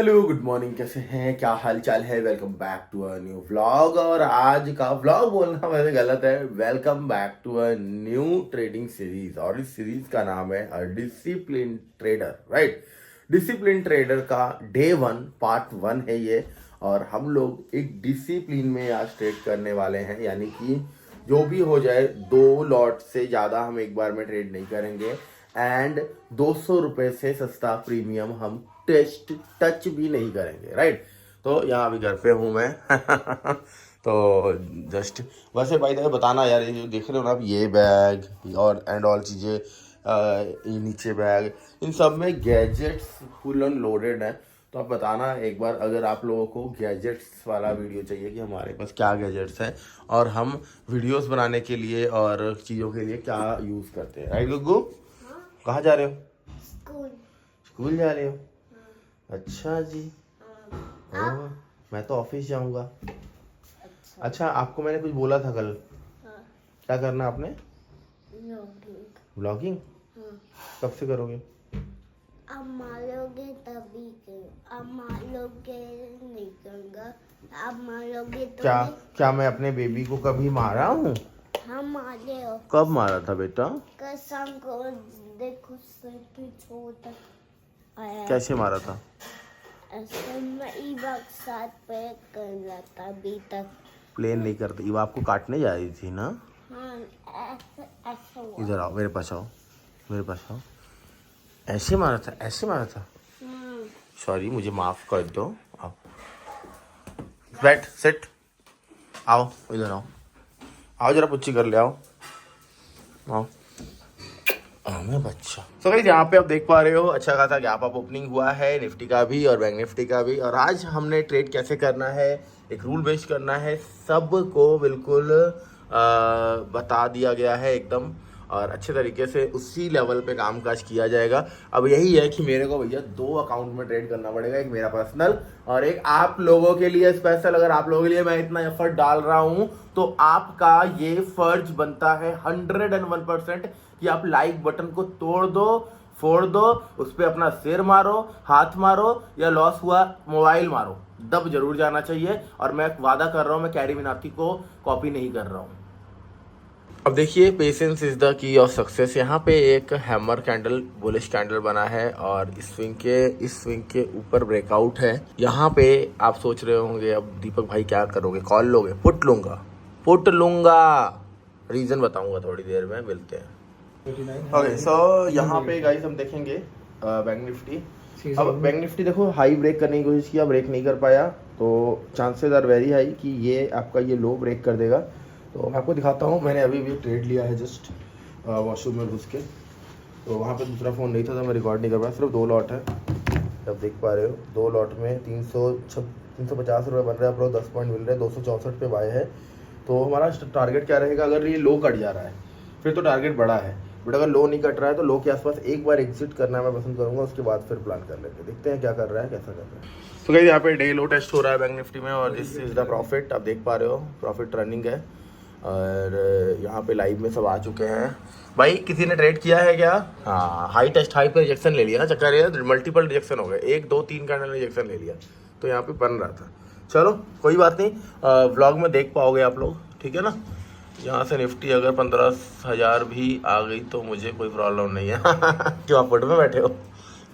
Hello good morning, कैसे हैं, क्या हाल चाल है। Welcome back to a new vlog. और आज का व्लॉग बोलना वैसे गलत है, welcome back to a new trading series. और इस सीरीज का नाम है discipline trader, right. Discipline trader का डे 1 पार्ट 1 है ये। और हम लोग एक डिसिप्लिन में आज ट्रेड करने वाले हैं, यानी कि जो भी हो जाए 2 लॉट से ज़्यादा हम एक बार में ट्रेड नहीं करेंगे। एंड 200 रुपये से सस्ता प्रीमियम हम टेस्ट टच भी नहीं करेंगे, राइट। तो यहाँ अभी घर पे हूँ मैं तो जस्ट वैसे भाई देखो बताना यार, ये जो देख रहे हो ना आप, ये बैग और एंड ऑल चीज़ें, ये नीचे बैग, इन सब में गैजेट्स फुल ऑन लोडेड है। तो आप बताना एक बार, अगर आप लोगों को गैजेट्स वाला वीडियो चाहिए कि हमारे पास क्या गैजेट्स हैं और हम वीडियोस बनाने के लिए और चीज़ों के लिए क्या यूज़ करते हैं, राइट गुग्गू। कहाँ जा रहे हो? स्कूल जा रहे हो? अच्छा जी। ओह, मैं तो ऑफिस जाऊंगा। अच्छा, आपको मैंने कुछ बोला था कल, क्या करना आपने? व्लॉगिंग। कब से करोगे? अब मारोगे तभी अब मारोगे नहीं करूँगा। अब मारोगे तो क्या क्या मैं अपने बेबी को कभी मारा हूँ? हम मारे हो। कब मारा था बेटा? कसम को देखो, सर पे छोटा आया। कैसे मारा था? ऐसे मैं इबाक साथ पे कर रहा था अभी तक। प्लेन नहीं करते, ये आपको काटने जा रही थी ना? हाँ, ऐसे ऐसे हुआ। इधर आओ, मेरे पास आओ, मेरे पास आओ। ऐसे मारा था, ऐसे मारा था। सॉरी, मुझे माफ कर दो। आओ, बैठ, सिट, आओ, इधर आओ, आओ जरा पुच्ची कर ले, आओ आओ। मैं बच्चा। तो गाइस यहाँ पे आप देख पा रहे हो, अच्छा खासा गैप अप ओपनिंग हुआ है निफ्टी का भी और बैंक निफ्टी का भी। और आज हमने ट्रेड कैसे करना है, एक रूल बेस्ड करना है, सबको बिल्कुल बता दिया गया है एकदम, और अच्छे तरीके से उसी लेवल पे कामकाज किया जाएगा। अब यही है कि मेरे को भैया 2 अकाउंट में ट्रेड करना पड़ेगा, एक मेरा पर्सनल और एक आप लोगों के लिए स्पेशल। अगर आप लोगों के लिए मैं इतना एफर्ट डाल रहा हूं तो आपका ये फर्ज बनता है 101% कि आप लाइक बटन को तोड़ दो, फोड़ दो, उस पर अपना सिर मारो, हाथ मारो, या लॉस हुआ मोबाइल मारो, दब जरूर जाना चाहिए। और मैं वादा कर रहा हूं, मैं कैरी मिनाती को कॉपी नहीं कर रहा हूं। अब देखिए, patience is the key of success. यहाँ पे एक हैमर कैंडल, बुलिश कैंडल बना है और इस स्विंग के ऊपर ब्रेकआउट है। यहाँ पे आप सोच रहे होंगे अब दीपक भाई क्या करोगे, कॉल लोगे? पुट लूंगा, रीजन बताऊंगा थोड़ी देर में, मिलते हैं। ओके, सो यहाँ पे गाइस हम देखेंगे बैंक निफ्टी। अब बैंक निफ्टी देखो, हाई ब्रेक करने की कोशिश किया, ब्रेक नहीं कर पाया, तो चांसेस आर वेरी हाई कि ये आपका ये लो ब्रेक कर देगा। तो मैं आपको दिखाता हूँ, मैंने अभी भी ट्रेड लिया है जस्ट वॉशरूम में घुस के। तो वहाँ पे दूसरा फ़ोन नहीं था तो मैं रिकॉर्ड नहीं कर पाया। सिर्फ 2 लॉट है, अब देख पा रहे हो। 2 लॉट में 350 रुपये बन रहा है, आपको 10 पॉइंट मिल रहे हैं, 264 पे बाय है। तो हमारा टारगेट क्या रहेगा? अगर ये लो कट जा रहा है फिर तो टारगेट बड़ा है, बट अगर लो नहीं कट रहा है तो लो के आसपास एक बार एग्जिट करना मैं पसंद करूंगा, उसके बाद फिर प्लान कर लेते हैं, देखते हैं क्या कर रहा है, कैसा कर रहा है। तो गाइस यहाँ पे डे लो टेस्ट हो रहा है बैंक निफ्टी में और दिस इज द प्रॉफिट। आप देख पा रहे हो, प्रॉफिट रनिंग है और यहाँ पे लाइव में सब आ चुके हैं। भाई किसी ने ट्रेड किया है क्या? हाँ, हाई टेस्ट हाई पे रिजेक्शन ले लिया ना, चक्कर ये मल्टीपल रिजेक्शन हो गए, 1 2 3 कैंडल रिजेक्शन ले लिया, तो यहाँ पे बन रहा था। चलो कोई बात नहीं, व्लॉग में देख पाओगे आप लोग, ठीक है ना। यहाँ से निफ्टी अगर 15,000 भी आ गई तो मुझे कोई प्रॉब्लम नहीं है क्यों आप पुट में बैठे हो?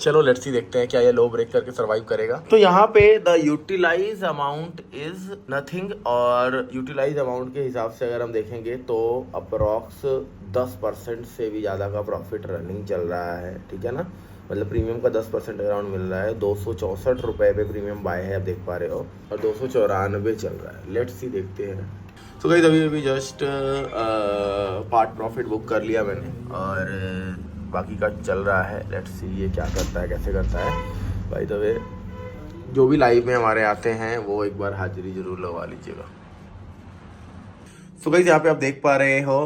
चलो लेट्स सी, देखते हैं क्या ये लो ब्रेक करके सरवाइव करेगा। तो यहाँ पे the utilise amount is nothing, और यूटिलाइज अमाउंट के हिसाब से अगर हम देखेंगे तो अप्रॉक्स 10% से भी ज़्यादा का प्रॉफिट रनिंग चल रहा है, ठीक है ना। मतलब प्रीमियम का 10% अराउंड मिल रहा है। 264 रुपये पे प्रीमियम बाय है, आप देख पा रहे हो, और 294 चल रहा है। लेट्स सी, देखते हैं। तो गाइस अभी जस्ट पार्ट प्रॉफिट बुक कर लिया मैंने और बाकी का चल रहा है। लेट्स सी ये क्या करता है, कैसे करता है। भाई द वे जो भी लाइव में हमारे आते हैं वो एक बार हाजिरी जरूर लगवा लीजिएगा। सो गाइस यहाँ पे आप देख पा रहे हो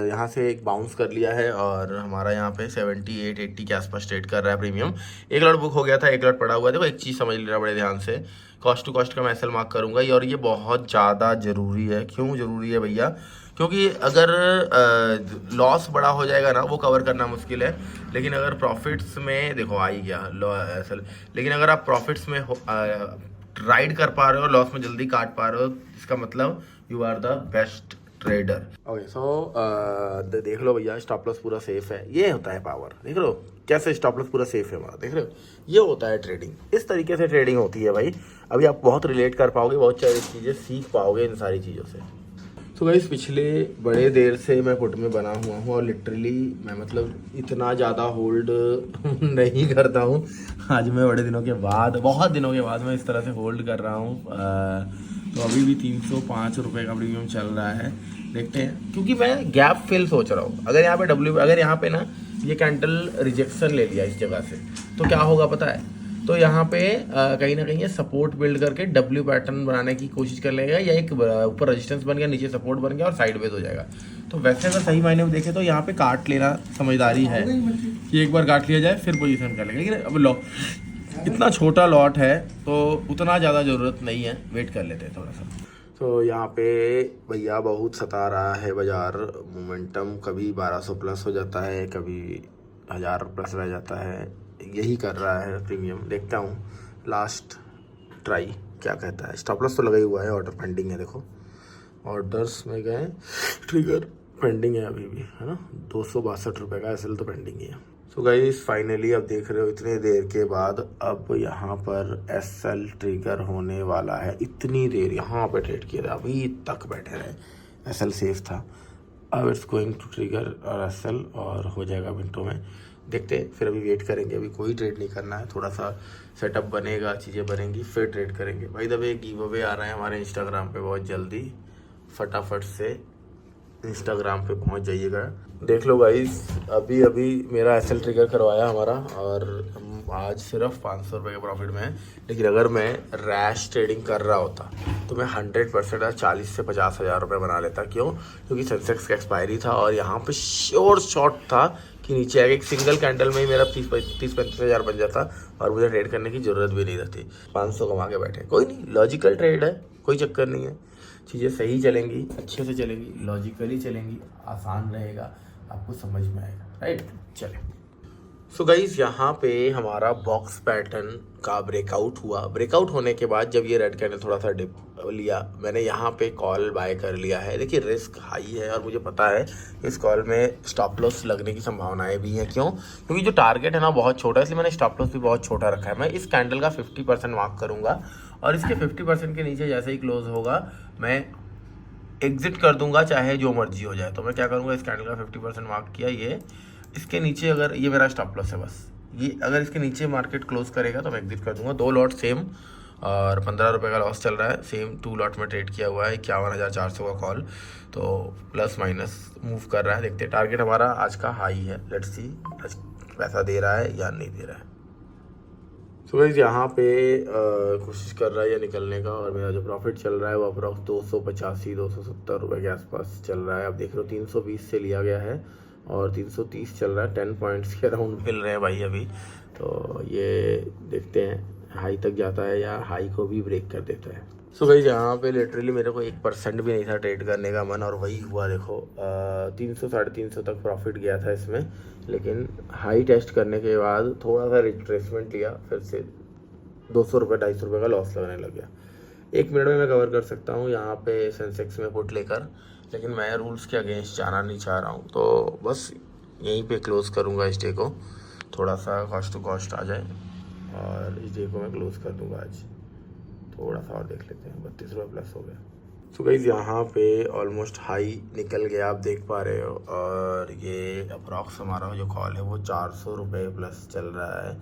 यहाँ से एक बाउंस कर लिया है और हमारा यहाँ पे 78-80 के आसपास ट्रेड कर रहा है प्रीमियम। एक लॉट बुक हो गया था, एक लॉट पड़ा हुआ है। देखो एक चीज़ समझ लेना बड़े ध्यान से, कॉस्ट टू कॉस्ट का मैं एसएल मार्क करूँगा और ये बहुत ज़्यादा ज़रूरी है। क्यों ज़रूरी है भैया? क्योंकि अगर लॉस बड़ा हो जाएगा ना, वो कवर करना मुश्किल है, लेकिन अगर प्रॉफिट्स में देखो आ ही गया एसएल, लेकिन अगर आप प्रॉफिट्स में राइड कर पा रहे हो, लॉस में जल्दी काट पा रहे हो, इसका मतलब you are the best trader. Okay so देख लो भैया, स्टॉप लॉस पूरा सेफ है। ये होता है पावर, देख लो कैसे स्टॉप लॉस पूरा सेफ है हमारा, देख रहे हो? ये होता है ट्रेडिंग, इस तरीके से ट्रेडिंग होती है भाई। अभी आप बहुत रिलेट कर पाओगे, बहुत सारी चीज़ें सीख पाओगे इन सारी चीज़ों से। तो गाइस पिछले बड़े देर से मैं पुट में बना हुआ हूँ और लिटरली मैं मतलब इतना ज़्यादा होल्ड नहीं करता हूँ। आज मैं बड़े दिनों के बाद, बहुत दिनों के बाद मैं इस तरह से होल्ड कर रहा हूँ। तो अभी भी 305 रुपये का प्रीमियम चल रहा है, देखते हैं। क्योंकि मैं गैप फिल सोच रहा हूँ। अगर यहाँ पे अगर यहाँ पे ना ये कैंडल रिजेक्शन ले लिया इस जगह से, तो क्या होगा पता है? तो यहाँ पे कहीं ना कहीं ये सपोर्ट बिल्ड करके डब्ल्यू पैटर्न बनाने की कोशिश कर लेगा, या एक ऊपर रेजिस्टेंस बन गया, नीचे सपोर्ट बन गया और साइडवेज हो जाएगा। तो वैसे अगर सही मायने में देखें तो यहाँ पे काट लेना समझदारी है कि एक बार काट लिया जाए फिर पोजीशन कर लेगा। लेकिन अब इतना छोटा लॉट है तो उतना ज़्यादा ज़रूरत नहीं है, वेट कर लेते हैं थोड़ा सा। तो यहाँ पे भैया बहुत सता रहा है बाजार, मोमेंटम कभी 1200 प्लस हो जाता है, कभी 1000 प्लस रह जाता है, यही कर रहा है प्रीमियम। देखता हूँ लास्ट ट्राई क्या कहता है। स्टॉप लॉस तो लगा ही हुआ है, ऑर्डर पेंडिंग है, देखो ऑर्डर्स में गए, ट्रिगर पेंडिंग है अभी भी, है ना। 262 रुपये का एसएल तो पेंडिंग ही है। सो गाइस फाइनली अब देख रहे हो इतने देर के बाद अब यहाँ पर एसएल ट्रिगर होने वाला है। इतनी देर यहाँ पे ट्रेड किया था, अभी तक बैठे रहे, एसएल सेफ था। अब इट्स गोइंग टू ट्रिगर और एसएल और हो जाएगा मिनटों में, देखते हैं। फिर अभी वेट करेंगे, अभी कोई ट्रेड नहीं करना है, थोड़ा सा सेटअप बनेगा, चीज़ें बनेंगी, फिर ट्रेड करेंगे। भाई दबे गिव अवे आ रहे हैं हमारे इंस्टाग्राम पे बहुत जल्दी, फटाफट से इंस्टाग्राम पे पहुंच जाइएगा। देख लो गाइस, अभी अभी मेरा एसएल ट्रिगर करवाया हमारा और हम आज सिर्फ 500 रुपये के प्रॉफिट में है। लेकिन अगर मैं रैश ट्रेडिंग कर रहा होता तो मैं 100% 40 से 50 हज़ार रुपये बना लेता। क्यों? क्योंकि सेंसेक्स का एक्सपायरी था और यहाँ पे श्योर शॉट था कि नीचे आगे एक सिंगल कैंडल में ही मेरा 30-35 हज़ार बन जाता और मुझे ट्रेड करने की ज़रूरत भी नहीं रहती। 500 कमा के बैठे, कोई नहीं, लॉजिकल ट्रेड है, कोई चक्कर नहीं है। चीज़ें सही चलेंगी, अच्छे से चलेंगी, लॉजिकली चलेंगी, आसान रहेगा, आपको समझ में आएगा, राइट? चले। सो गाइस यहाँ पे हमारा बॉक्स पैटर्न का ब्रेकआउट हुआ। ब्रेकआउट होने के बाद जब ये रेड कैंडल थोड़ा सा डिप लिया, मैंने यहाँ पे कॉल बाय कर लिया है। देखिए रिस्क हाई है और मुझे पता है इस कॉल में स्टॉप लॉस लगने की संभावनाएं भी हैं। क्यों? क्योंकि जो टारगेट है ना बहुत छोटा है, इसलिए मैंने स्टॉप लॉस भी बहुत छोटा रखा है। मैं इस कैंडल का 50% मार्क करूँगा और इसके 50% के नीचे जैसे ही क्लोज होगा मैं एग्जिट कर दूंगा, चाहे जो मर्जी हो जाए। तो मैं क्या करूँगा, इस कैंडल का 50% मार्क किया, ये इसके नीचे अगर ये मेरा स्टॉप लॉस है बस, ये अगर इसके नीचे मार्केट क्लोज करेगा तो मैं एग्जिट कर दूंगा। 2 लॉट सेम और 15 रुपये का लॉस चल रहा है, सेम 2 लॉट में ट्रेड किया हुआ है। 51,400 का कॉल, तो प्लस माइनस मूव कर रहा है। देखते हैं, टारगेट हमारा आज का हाई है, लेट्स सी आज पैसा दे रहा है या नहीं दे रहा है। सो गाइस यहाँ पे कोशिश कर रहा है ये निकलने का और मेरा जो प्रॉफिट चल रहा है वो अप्रॉक्स 285-270 रुपये के आसपास चल रहा है। अब देख रहे हो 320 से लिया गया है और 330 चल रहा है, 10 पॉइंट्स के अराउंड मिल रहे हैं भाई अभी। तो ये देखते हैं हाई तक जाता है या हाई को भी ब्रेक कर देता है। सो गाइस यहाँ पे लिटरली मेरे को 1% भी नहीं था ट्रेड करने का मन, और वही हुआ। देखो 300-350 तक प्रॉफिट गया था इसमें, लेकिन हाई टेस्ट करने के बाद थोड़ा सा रिट्रेसमेंट लिया, फिर से 200 रुपये 250 रुपये का लॉस लगने लग गया। 1 मिनट में मैं कवर कर सकता हूँ यहाँ पे सेंसेक्स में पुट लेकर, लेकिन मैं रूल्स के अगेंस्ट जाना नहीं चाह रहा हूँ। तो बस यहीं पे क्लोज़ करूँगा इस डे को, थोड़ा सा कॉस्ट टू कॉस्ट आ जाए और इस डे को मैं क्लोज़ कर दूँगा आज। थोड़ा सा और देख लेते हैं, 32 रुपये प्लस हो गया। तो गाइस यहाँ पे ऑलमोस्ट हाई निकल गया, आप देख पा रहे हो, और ये अप्रॉक्स हमारा जो कॉल है वो 400 रुपये प्लस चल रहा है,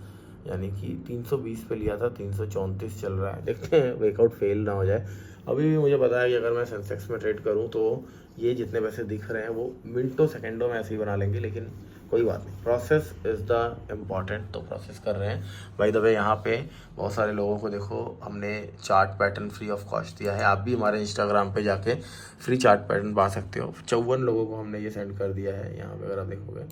यानी कि 320 पे लिया था, 334 चल रहा है। देखते हैं ब्रेकआउट फेल ना हो जाए। अभी भी मुझे पता है कि अगर मैं सेंसेक्स में ट्रेड करूँ तो ये जितने पैसे दिख रहे हैं वो मिनटों सेकेंडों में ऐसे ही बना लेंगे, लेकिन कोई बात नहीं, प्रोसेस इज़ द इम्पॉर्टेंट। तो प्रोसेस कर रहे हैं। बाय द वे यहाँ पे बहुत सारे लोगों को देखो हमने chart pattern free of cost दिया है। आप भी हमारे इंस्टाग्राम पे जाके फ्री चार्ट पैटर्न पा सकते हो। 54 लोगों को हमने ये सेंड कर दिया है। यहाँ पे अगर आप देखोगे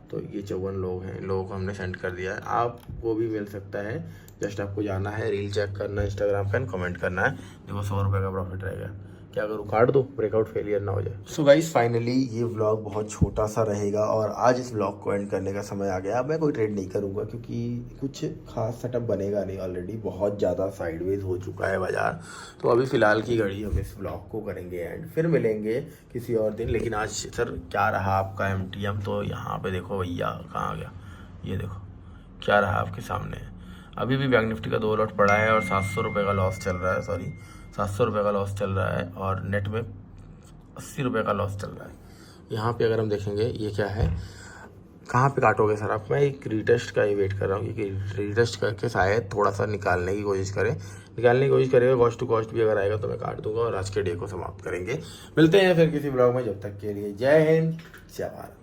तो ये 54 लोग हैं, इन लोगों को हमने सेंड कर दिया है। आपको भी मिल सकता है, जस्ट आपको जाना है, रील चेक करना है इंस्टाग्राम पे, कमेंट करना है। देखो 100 रुपये का प्रॉफिट रहेगा। क्या करूँ, काट दो, ब्रेकआउट फेलियर ना हो जाए। सो गाइस फाइनली ये व्लॉग बहुत छोटा सा रहेगा और आज इस व्लॉग को एंड करने का समय आ गया। अब मैं कोई ट्रेड नहीं करूँगा क्योंकि कुछ खास सेटअप बनेगा नहीं, ऑलरेडी बहुत ज़्यादा साइडवेज हो चुका है बाज़ार। तो अभी फ़िलहाल की घड़ी हम इस व्लॉग को करेंगे एंड फिर मिलेंगे किसी और दिन। लेकिन आज सर क्या रहा आपका MTM, तो यहाँ पर देखो भैया कहाँ गया, ये देखो क्या रहा आपके सामने। अभी भी बैंक निफ्टी का 2 लॉट पड़ा है और 700 रुपये का लॉस चल रहा है, 700 रुपये का लॉस चल रहा है और नेट में 80 रुपये का लॉस चल रहा है। यहाँ पे अगर हम देखेंगे ये क्या है, कहाँ पे काटोगे सर आप? मैं एक रीटेस्ट का ही वेट कर रहा हूँ क्योंकि रीटेस्ट करके शायद थोड़ा सा निकालने की कोशिश करेगा। कॉस्ट टू कॉस्ट भी अगर आएगा तो मैं काट दूंगा और आज के डे को समाप्त करेंगे। मिलते हैं फिर किसी ब्लॉग में, जब तक के लिए जय हिंद, जय भारत।